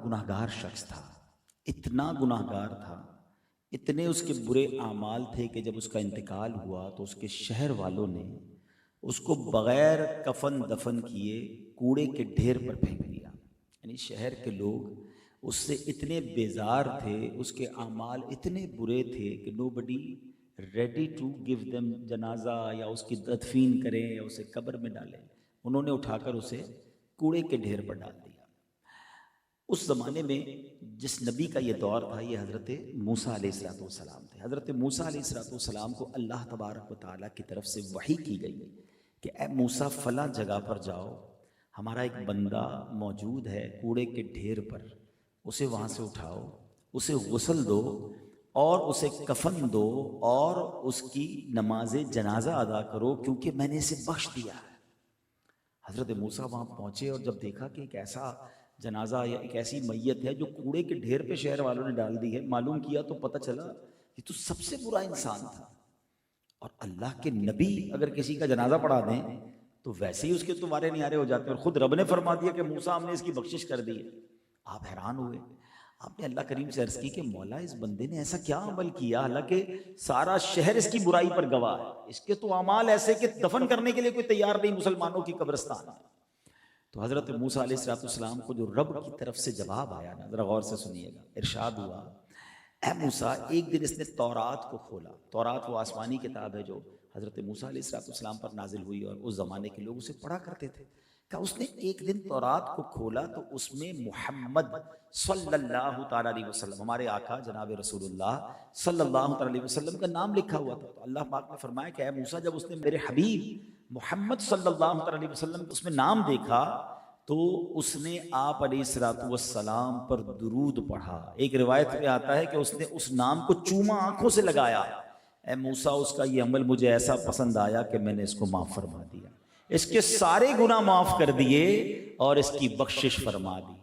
گناہگار شخص تھا، اتنا گناہگار تھا، اتنے اس کے برے اعمال تھے کہ جب اس کا انتقال ہوا تو اس کے شہر والوں نے اس کو بغیر کفن دفن کیے کوڑے کے ڈھیر پر پھینک دیا۔ یعنی شہر کے لوگ اس سے اتنے بیزار تھے، اس کے اعمال اتنے برے تھے کہ نو بڈی ریڈی ٹو گیو دیم جنازہ، یا اس کی تدفین کریں یا اسے قبر میں ڈالیں۔ انہوں نے اٹھا کر اسے کوڑے کے ڈھیر پر ڈال دیا۔ اس زمانے میں جس نبی کا یہ دور تھا یہ حضرت موسیٰ علیہ السلام تھے۔ حضرت موسیٰ علیہ السلام کو اللہ تبارک و تعالیٰ کی طرف سے وحی کی گئی کہ اے موسیٰ فلاں جگہ پر جاؤ، ہمارا ایک بندہ موجود ہے کوڑے کے ڈھیر پر، اسے وہاں سے اٹھاؤ، اسے غسل دو اور اسے کفن دو اور اس کی نماز جنازہ ادا کرو، کیونکہ میں نے اسے بخش دیا ہے۔ حضرت موسیٰ وہاں پہنچے اور جب دیکھا کہ ایک ایسا جنازہ یا ایک ایسی میت ہے جو کوڑے کے ڈھیر پہ شہر والوں نے ڈال دی ہے، معلوم کیا تو پتہ چلا یہ تو سب سے برا انسان تھا، اور اللہ کے نبی اگر کسی کا جنازہ پڑھا دیں تو ویسے ہی اس کے تمہارے نیارے ہو جاتے ہیں، اور خود رب نے فرما دیا کہ موسیٰ ہم نے اس کی بخشش کر دی ہے۔ آپ حیران ہوئے، آپ نے اللہ کریم سے عرض کی کہ مولا اس بندے نے ایسا کیا عمل کیا، حالانکہ سارا شہر اس کی برائی پر گواہ ہے، اس کے تو اعمال ایسے کہ دفن کرنے کے لیے کوئی تیار نہیں مسلمانوں کی قبرستان ہے۔ تو حضرت موسیٰ علیہ السلام کو جو رب کی طرف سے جواب آیا نا، ذرا غور سے سنیے گا، ارشاد ہوا اے موسیٰ، ایک دن اس نے تورات کو کھولا۔ تورات وہ آسمانی کتاب ہے جو حضرت موسیٰ علیہ السلام پر نازل ہوئی اور اس زمانے کے لوگ اسے پڑھا کرتے تھے۔ کہ اس نے ایک دن تورات کو کھولا تو اس میں محمد صلی اللہ تعالیٰ علیہ وسلم، ہمارے آقا جناب رسول اللہ صلی اللہ تعالیٰ علیہ وسلم کا نام لکھا ہوا تھا۔ تو اللہ پاک نے فرمایا کہ اے موسیٰ، جب اس نے میرے حبیب محمد صلی اللہ تعالیٰ علیہ وسلم اس میں نام دیکھا تو اس نے آپ علیہ السلام پر درود پڑھا۔ ایک روایت میں آتا ہے کہ اس نے اس نام کو چوما آنکھوں سے لگایا۔ اے موسیٰ، اس کا یہ عمل مجھے ایسا پسند آیا کہ میں نے اس کو معاف فرما دیا، اس کے سارے گناہ معاف کر دیے اور اس کی بخشش فرما دی۔